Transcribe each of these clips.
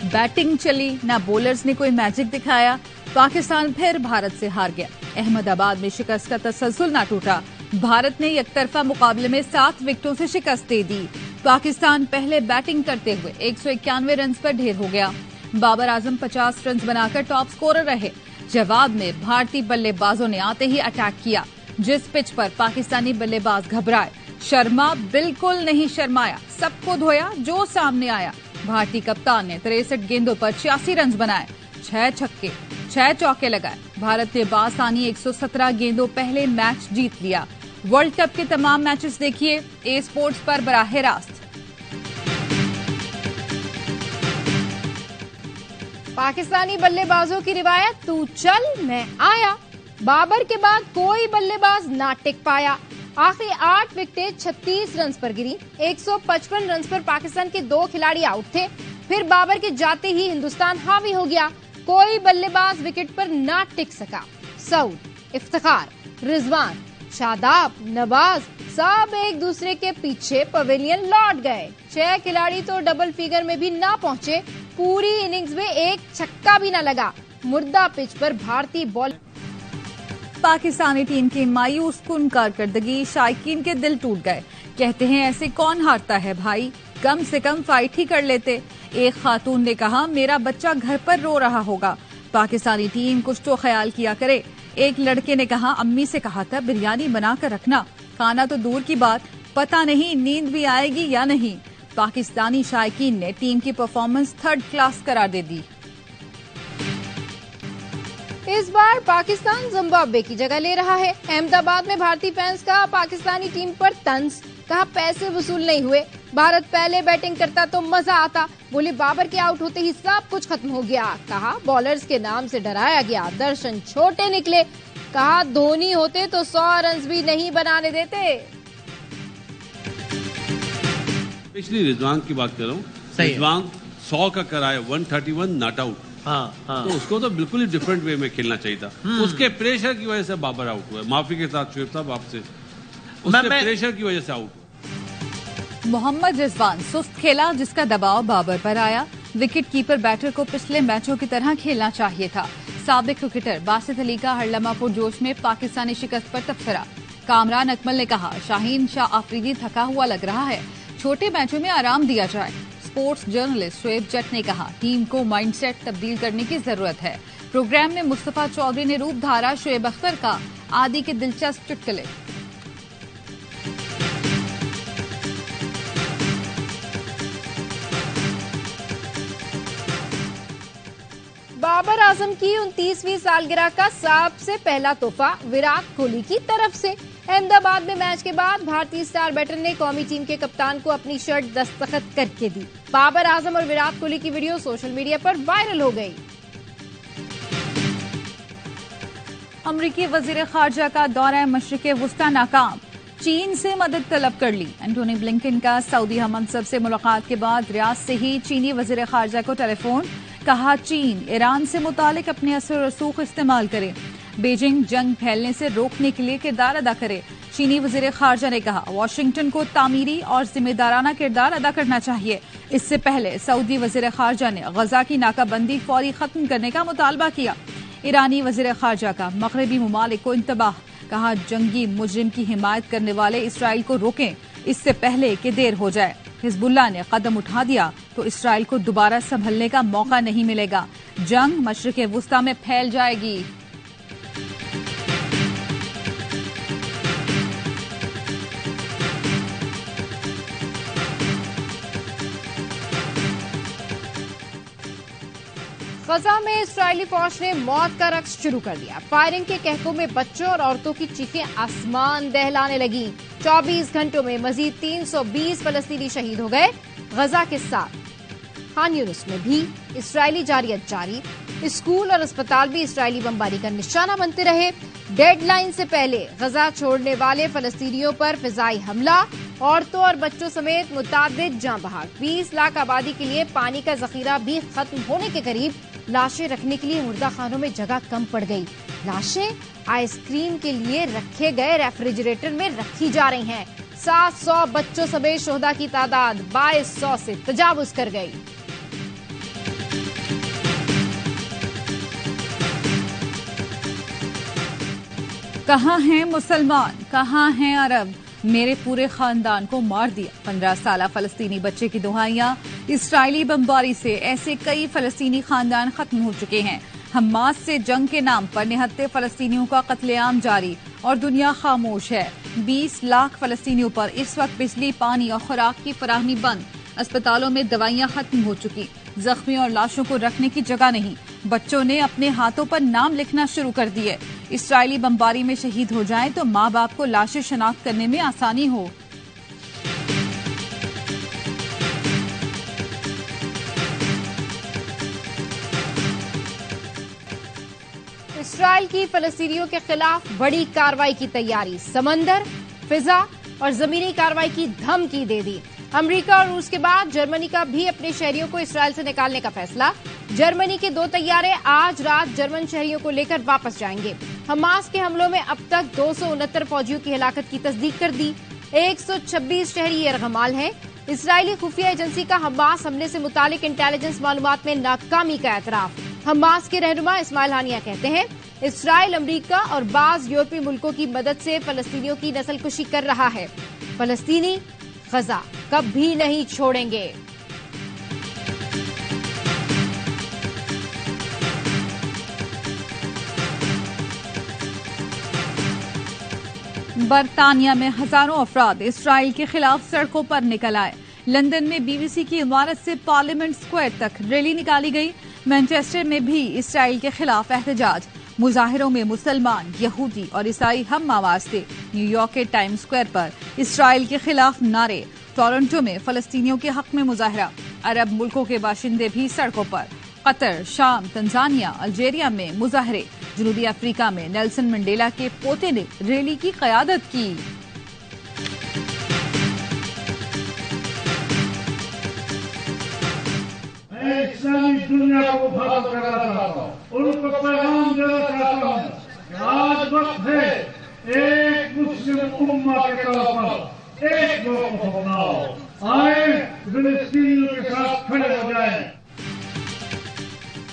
Batting चली ना bowlers ने कोई मैजिक दिखाया। पाकिस्तान फिर भारत से हार गया। अहमदाबाद में शिकस्त का तसलसल ना टूटा। भारत ने एकतरफा मुकाबले में 7 विकेटों से शिकस्त दे दी। पाकिस्तान पहले बैटिंग करते हुए 191 रन पर ढेर हो गया। बाबर आजम 50 रन बनाकर टॉप स्कोरर रहे। जवाब में भारतीय बल्लेबाजों ने आते ही अटैक किया। जिस पिच पर पाकिस्तानी बल्लेबाज घबराए, शर्मा बिल्कुल नहीं शर्माया, सबको धोया जो सामने आया। भारतीय कप्तान ने 63 गेंदों पर 86 रन बनाए, 6 छक्के 6 चौके लगाए। भारत ने बासानी 117 गेंदों पहले मैच जीत लिया। वर्ल्ड कप के तमाम मैचेस देखिए ए स्पोर्ट्स पर बराह रास्त। पाकिस्तानी बल्लेबाजों की रिवायत, तू चल मैं आया। बाबर के बाद कोई बल्लेबाज ना टिक पाया। आखिरी 8 विकेटें 36 रन पर गिरी। 155 रन पर पाकिस्तान के 2 खिलाड़ी आउट थे। फिर बाबर के जाते ही हिंदुस्तान हावी हो गया। कोई बल्लेबाज विकेट पर ना टिक सका। सऊद, इफ्तिखार, रिजवान, शादाब, नवाज सब एक दूसरे के पीछे पवेलियन लौट गए। 6 खिलाड़ी तो डबल फिगर में भी ना पहुंचे। पूरी इनिंग्स में एक छक्का भी न लगा। मुर्दा पिच पर भारतीय बॉल। पाकिस्तानी टीम की मायूस कुन कारकर्दगी, शायकीन के दिल टूट गए। कहते हैं ऐसे कौन हारता है भाई, कम से कम फाइट ही कर लेते। एक खातून ने कहा मेरा बच्चा घर पर रो रहा होगा, पाकिस्तानी टीम कुछ तो ख्याल किया करे। एक लड़के ने कहा अम्मी से कहा था बिरयानी बना कर रखना, खाना तो दूर की बात, पता नहीं नींद भी आएगी या नहीं। पाकिस्तानी शायकीन ने टीम की परफॉर्मेंस 3rd क्लास करार दे दी। इस बार पाकिस्तान जिम्बाब्वे की जगह ले रहा है। अहमदाबाद में भारतीय फैंस का पाकिस्तानी टीम पर तंज, कहा पैसे वसूल नहीं हुए। भारत पहले बैटिंग करता तो मजा आता, बोले बाबर के आउट होते ही सब कुछ खत्म हो गया। कहा बॉलर्स के नाम से डराया गया, दर्शन छोटे निकले। कहा धोनी होते तो 100 रन भी नहीं बनाने देते। पिछली रिजवान की बात कर रहा हूँ, रिजवान 100 का कराया, 131 नॉट आउट। तो उसको तो बिल्कुल ही डिफरेंट वे में खेलना चाहिए था। उसके प्रेशर की वजह से बाबर आउट हुआ। माफी के साथ शुएब साहब आपसे, उसके प्रेशर की वजह से आउट हुआ। मोहम्मद रिजवान सुस्त खेला, जिसका दबाव बाबर पर आया। विकेट कीपर बैटर को पिछले मैचों की तरह खेलना चाहिए था। साबिक क्रिकेटर बासित अली का हरलमा पुरजोश में पाकिस्तानी शिकस्त पर तबसरा। कामरान अकमल ने कहा शाहीन शाह आफरीदी थका हुआ लग रहा है, छोटे मैचों में आराम दिया जाए। स्पोर्ट्स जर्नलिस्ट शोएब जट ने कहा टीम को माइंडसेट तब्दील करने की जरूरत है। प्रोग्राम में मुस्तफा चौधरी ने रूप धारा शोएब अख्तर का, आदि के दिलचस्प चुटकुले। बाबर आजम की 29वीं सालगिरह का सबसे पहला तोहफा विराट कोहली की तरफ से। अहमदाबाद में मैच के बाद भारतीय स्टार बैटर ने कौमी टीम के कप्तान को अपनी शर्ट दस्तखत करके दी। बाबर आजम और विराट कोहली की वीडियो सोशल मीडिया पर वायरल हो गई। अमरीकी वजीर खारजा का दौरा मशरिक़ वुस्ता नाकाम, चीन से मदद तलब कर ली। एंटोनी ब्लिंकन का सऊदी हममंसब से मुलाकात के बाद रियाद से ही चीनी वजीर खारजा को टेलीफोन, कहा चीन ईरान से मुतालिक अपने असर रसूख इस्तेमाल करे, बीजिंग जंग फैलने से रोकने के लिए किरदार अदा करे। चीनी वजीर खारजा ने कहा वाशिंगटन को तामीरी और जिम्मेदाराना किरदार अदा करना चाहिए। इससे पहले सऊदी वजीर खारजा ने गजा की नाकाबंदी फौरी खत्म करने का मुतालबा किया। ईरानी वजीर खारजा का मगरबी ममालिक को इंतबाह, कहा जंगी मुजरिम की हिमायत करने वाले इसराइल को रोकें, इससे पहले कि देर हो जाए। हिजबुल्लाह ने कदम उठा दिया तो इसराइल को दोबारा संभलने का मौका नहीं मिलेगा, जंग मशरिक़ वुस्ता में फैल जाएगी। गजा में इस्राएली फौज ने मौत का रक्स शुरू कर दिया। फायरिंग के कहकों में बच्चों और औरतों की चीखें आसमान दहलाने लगी। 24 घंटों में मजीद 320 फलस्तीनी शहीद हो गए। गजा के साथ खान यूनिस में भी इस्राएली जारियत जारी। स्कूल और अस्पताल भी इस्राएली बमबारी का निशाना बनते रहे। डेडलाइन से पहले गजा छोड़ने वाले फलस्तीनियों पर फिजाई हमला, औरतों और बच्चों समेत मुतादिद जान बहाक। 20 लाख आबादी के लिए पानी का जखीरा भी खत्म होने के करीब। लाशें रखने के लिए मुर्दा खानों में जगह कम पड़ गई। लाशें आइसक्रीम के लिए रखे गए रेफ्रिजरेटर में रखी जा रही हैं। 700 बच्चों समेत शुहदा की तादाद 2200 से तजावुज कर गई। कहाँ हैं मुसलमान, कहाँ हैं अरब, मेरे पूरे खानदान को मार दिया। 15 साल फलस्तीनी बच्चे की दुहाइयां, इस्राइली बमबारी से ऐसे कई फलस्तीनी खानदान खत्म हो चुके हैं। हमास से जंग के नाम पर निहत्ते फलस्तीनियों का कत्लेआम जारी और दुनिया खामोश है। 20 लाख फलस्तीनियों पर इस वक्त बिजली, पानी और खुराक की फराहमी बंद। अस्पतालों में दवाइयां खत्म हो चुकी, जख्मी और लाशों को रखने की जगह नहीं। बच्चों ने अपने हाथों पर नाम लिखना शुरू कर दिए। इस्राइली बमबारी में शहीद हो जाएं तो माँ बाप को लाशें शनाख्त करने में आसानी हो। इस्राइल की फलस्तीनियों के खिलाफ बड़ी कार्रवाई की तैयारी, समंदर, फिजा और जमीनी कार्रवाई की धमकी दे दी। अमेरिका और रूस के बाद जर्मनी का भी अपने शहरियों को इस्राइल से निकालने का फैसला। जर्मनी के 2 तैयारे आज रात जर्मन शहरियों को लेकर वापस जाएंगे। हमास के हमलों में अब तक 269 फौजियों की हिलाकत की तस्दीक कर दी। 126 शहरी यरगमाल हैं। इस्राइली खुफिया एजेंसी का हमास हमले से मुतालिक इंटेलिजेंस मालूमात में नाकामी का एतराफ। हमास के रहनुमा इस्माइल हानिया कहते हैं इस्राइल अमेरिका और बाज यूरोपीय मुल्कों की मदद से फलस्तीनियों की नस्लकुशी कर रहा है। फलस्तीनी गजा कभी नहीं छोड़ेंगे। बरतानिया में हजारों अफराद इस्राइल के खिलाफ सड़कों पर निकल आए। लंदन में बीबीसी की इमारत से पार्लियामेंट स्क्वायर तक रैली निकाली गई। मैनचेस्टर में भी इस्राइल के खिलाफ एहतजाज। मुजाहिरों में मुसलमान, यहूदी और ईसाई हम आवाज थे। न्यूयॉर्क के टाइम स्क्वायर पर इस्राइल के खिलाफ नारे। टोरंटो में फलस्तीनियों के हक में मुजाहरा। अरब मुल्कों के बाशिंदे भी सड़कों पर। कतर, शाम, तंजानिया, अल्जेरिया में मुजाहरे। जनूबी अफ्रीका में नेल्सन मंडेला के पोते ने रैली की क़यादत की। मैं इस्लामी दुनिया को मुखातिब करना चाहता हूँ, उनको पैगाम देना चाहता हूँ कि आज वक्त है एक मुस्लिम उम्मा के तौर पर एक मौक़िफ़ अपनाओ। आए फिलिस्तीनियों के साथ खड़े हो जाएं।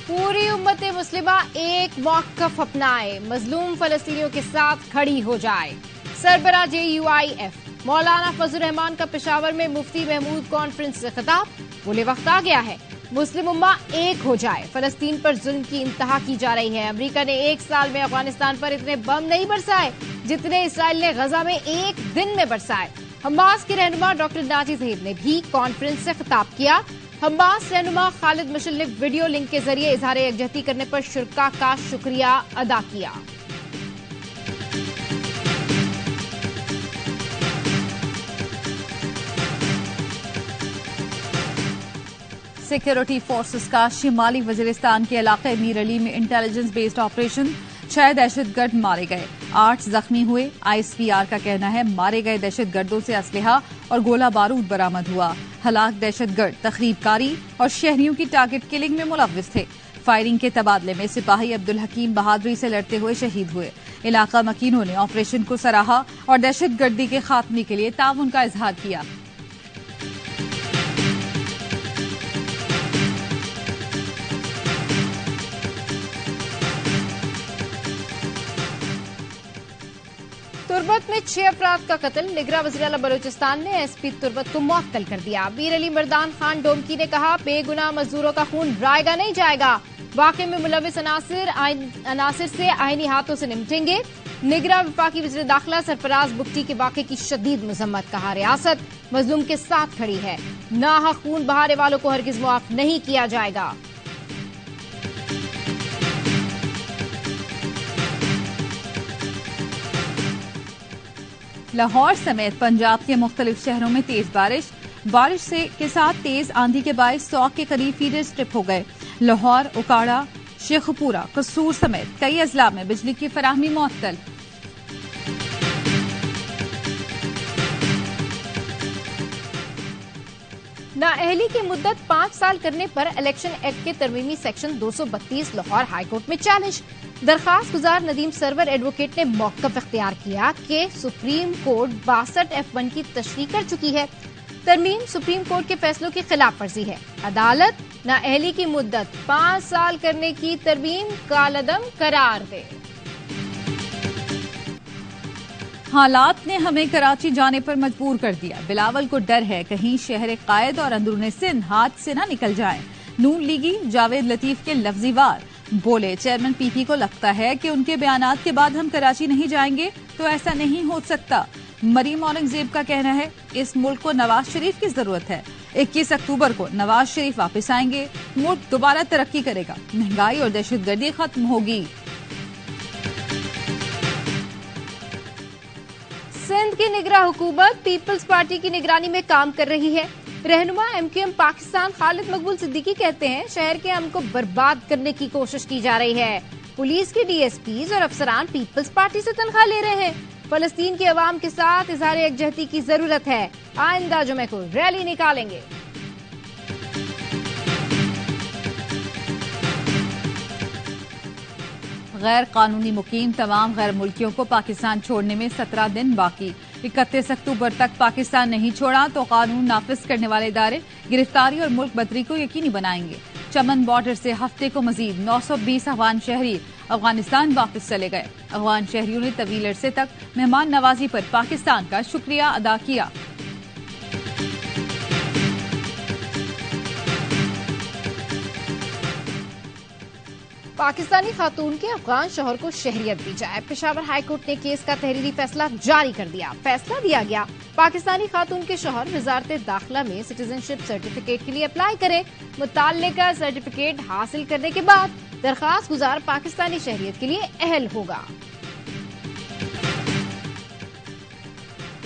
पूरी उम्मत मुस्लिमा एक मौक़िफ़ अपनाए, मजलूम फलस्तीनियों के साथ खड़ी हो जाए। सरबरा JUIF मौलाना फजल रहमान का पेशावर में मुफ्ती महमूद कॉन्फ्रेंस से खिताब। बोले वक्त आ गया है, मुस्लिम उम्मा एक हो जाए। फलस्तीन पर जुल्म की इंतहा की जा रही है। अमेरिका ने 1 साल में अफगानिस्तान पर इतने बम नहीं बरसाए जितने इसराइल ने गजा में एक दिन में बरसाए। हमास के रहनुमा डॉक्टर नाजी ज़हीद ने भी कॉन्फ्रेंस से खिताब किया। हमास रहनुमा खालिद मशअल ने वीडियो लिंक के जरिए इजहार यकजहती करने पर शुरका का शुक्रिया अदा किया। सिक्योरिटी फोर्सेस का शिमाली वजीरिस्तान के इलाके मीर अली में इंटेलिजेंस बेस्ड ऑपरेशन। 6 दहशतगर्द मारे गए, 8 जख्मी हुए। ISPR का कहना है मारे गए दहशतगर्दों से असलहा और गोला बारूद बरामद हुआ। हलाक दहशतगर्द तखरीबकारी और शहरियों की टारगेट किलिंग में मुलव्विस थे। फायरिंग के तबादले में सिपाही अब्दुल हकीम बहादुरी से लड़ते हुए शहीद हुए। इलाका मकीनों ने ऑपरेशन को सराहा और दहशतगर्दी के खात्मे के लिए ताउन का इजहार किया। तुर्बत में 6 अफराद का कत्ल। निगरान वज़ीर आला बलूचिस्तान ने SP तुर्बत को मुअत्तल कर दिया। मीर अली मर्दान खान डोमकी ने कहा बेगुनाह मजदूरों का खून रायगा नहीं जाएगा। वाक़े में मुलविस अनासिर से आईनी हाथों से निपटेंगे। निगरान वफाकी वज़ीर दाखिला सरफराज बुगटी के वाक़े की शदीद मजम्मत। कहा रियासत मजलूम के साथ खड़ी है, नाहक खून बहाने वालों को हरगिज मुआफ नहीं किया जाएगा। लाहौर समेत पंजाब के मुख्तलिफ शहरों में तेज बारिश के साथ तेज आंधी के बायस 100 के करीब फीडर स्ट्रिप हो गए। लाहौर, उकाड़ा, शेखपुरा, कसूर समेत कई अजला में बिजली की फराहमी मुअत्तल। नाअहली की मुद्दत 5 साल करने पर इलेक्शन एक्ट के तरमीमी सेक्शन 232 लाहौर हाईकोर्ट में चैलेंज। दरखास्त गुजार नदीम सरवर एडवोकेट ने मौक़िफ़ इख्तियार किया कि सुप्रीम कोर्ट 62 F1 की तशरीह कर चुकी है। तरमीम सुप्रीम कोर्ट के फैसलों की खिलाफ वर्जी है। अदालत नाअहली की मुद्दत 5 साल करने की तरमीम कालअदम करार दे। हालात ने हमें कराची जाने पर मजबूर कर दिया। बिलावल को डर है कहीं शहर कायद और अंदरूनी सिंध हाथ से न निकल जाए। नून लीगी जावेद लतीफ के लफ्जी वार बोले, चेयरमैन पीपी को लगता है कि उनके बयानात के बाद हम कराची नहीं जाएंगे, तो ऐसा नहीं हो सकता। मरीम औरंगजेब का कहना है इस मुल्क को नवाज शरीफ की जरूरत है। 21 अक्टूबर को नवाज शरीफ वापस आएंगे, मुल्क दोबारा तरक्की करेगा, महंगाई और दहशतगर्दी खत्म होगी। सिंध की निगरान हुकूमत पीपल्स पार्टी की निगरानी में काम कर रही है। रहनुमा MQM पाकिस्तान खालिद मकबूल सिद्दीकी कहते हैं शहर के अमन को बर्बाद करने की कोशिश की जा रही है। पुलिस के DSPs और अफसरान पीपल्स पार्टी से तनख्वाह ले रहे हैं। फलस्तीन की आवाम के साथ इजहार यकजहती की जरूरत है। आइंदा जुमे को रैली निकालेंगे। गैर कानूनी मुकीम तमाम गैर मुल्कियों को पाकिस्तान छोड़ने में 17 दिन बाकी। 31 अक्टूबर तक पाकिस्तान नहीं छोड़ा तो कानून नाफिज करने वाले इदारे गिरफ्तारी और मुल्क बदरी को यकीनी बनाएंगे। चमन बॉर्डर से हफ्ते को मजीद 920 अफगान शहरी अफगानिस्तान वापस चले गए। अफगान शहरियों ने तवील अरसे तक मेहमान नवाजी पर पाकिस्तान का शुक्रिया अदा किया। पाकिस्तानी खातून के अफगान शौहर को शहरियत दी जाए। पेशावर हाईकोर्ट ने केस का तहरीरी फैसला जारी कर दिया। फैसला दिया गया पाकिस्तानी खातून के शौहर वजारत दाखिला में सिटीजनशिप सर्टिफिकेट के लिए अप्लाई करें। मुताल्लिका सर्टिफिकेट हासिल करने के बाद दरखास्त गुजार पाकिस्तानी शहरियत के लिए अहल होगा।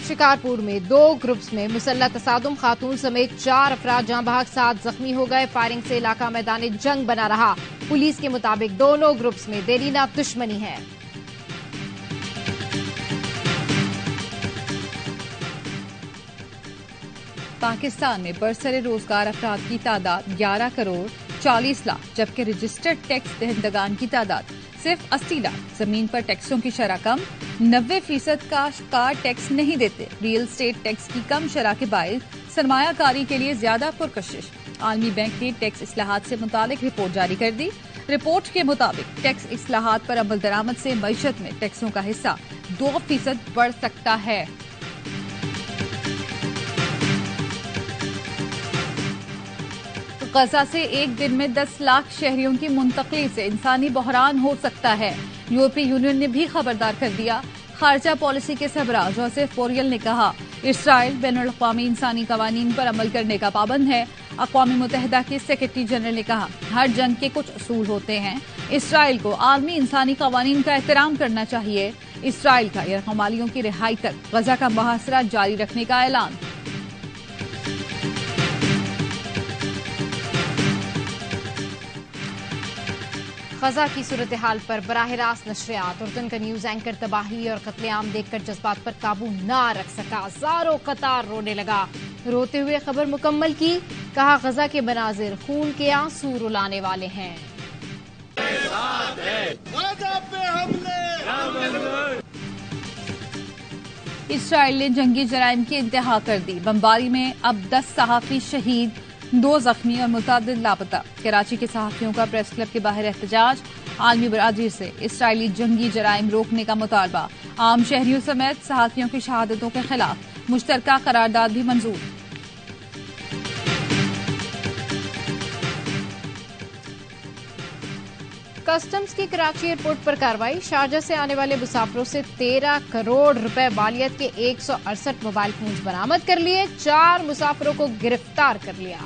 शिकारपुर में 2 ग्रुप्स में मुसल्लह तसादुम, खातून समेत 4 अफराद जहां बहक 7 जख्मी हो गए। फायरिंग से इलाका मैदान जंग बना रहा। पुलिस के मुताबिक दोनों ग्रुप्स में देरीना दुश्मनी है। पाकिस्तान में बरसरे रोजगार अफराद की तादाद 11 करोड़ 40 लाख, जबकि रजिस्टर्ड टैक्स दहंदगान की तादाद सिर्फ 80 लाख। जमीन पर टैक्सों की शरह कम, 90% का टैक्स नहीं देते। रियल एस्टेट टैक्स की कम शरह के बायस सरमायाकारी के लिए ज्यादा पुरकशिश। आलमी बैंक ने टैक्स इस्लाहात से मुतालिक रिपोर्ट जारी कर दी। रिपोर्ट के मुताबिक टैक्स इस्लाहात पर अमल दरामद से मईशत में टैक्सों का हिस्सा 2% बढ़ सकता है। गजा से एक दिन में 10 लाख शहरियों की मुंतकली से इंसानी बहरान हो सकता है। यूरोपीय यूनियन ने भी खबरदार कर दिया। खारजा पॉलिसी के सरबराह जोसेफ बोरेल ने कहा इसराइल बैनुल-अक़वामी इंसानी कवानीन पर अमल करने का पाबंद है। अक़वाम मुत्तहिदा के सेक्रेटरी जनरल ने कहा हर जंग के कुछ असूल होते हैं। इसराइल को आलमी इंसानी कवानीन का एहतराम करना चाहिए। इसराइल का यरगमालियों की रिहाई तक गजा का मुहासरा जारी रखने का ऐलान। गजा की सूरत हाल पर बराह रास्त नशरियात। उर्दन का न्यूज एंकर तबाही और कत्लेआम देखकर जज्बात पर काबू ना रख सका, ज़ारो कतार रोने लगा। रोते हुए खबर मुकम्मल की, कहा गजा के मनाजिर खून के आंसू रुलाने वाले हैं। इसराइल ने जंगी जराइम की इंतहा कर दी। बमबारी में अब 10 सहाफी शहीद, 2 जख्मी और मुतअद्दिद लापता। कराची के सहाफियों का प्रेस क्लब के बाहर एहतजाज। आलमी बरादरी से इसराइली जंगी जराइम रोकने का मुतालबा। आम शहरियों समेत सहाफियों की शहादतों के खिलाफ मुश्तरका करारदाद भी मंजूर। कस्टम्स की कराची एयरपोर्ट पर कार्रवाई। शारजा से आने वाले मुसाफिरों से 13 करोड़ रुपए वालियत के 168 मोबाइल फोन बरामद कर लिए। 4 मुसाफिरों को गिरफ्तार कर लिया।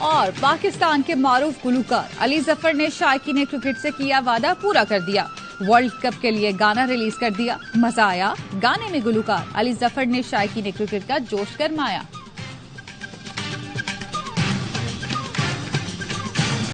और पाकिस्तान के मारूफ गुलूकार अली जफर ने शायकीन क्रिकेट से किया वादा पूरा कर दिया। वर्ल्ड कप के लिए गाना रिलीज कर दिया। मजा आया। गाने में गुलूकार अली जफर ने शायकीन क्रिकेट का जोश गरमाया।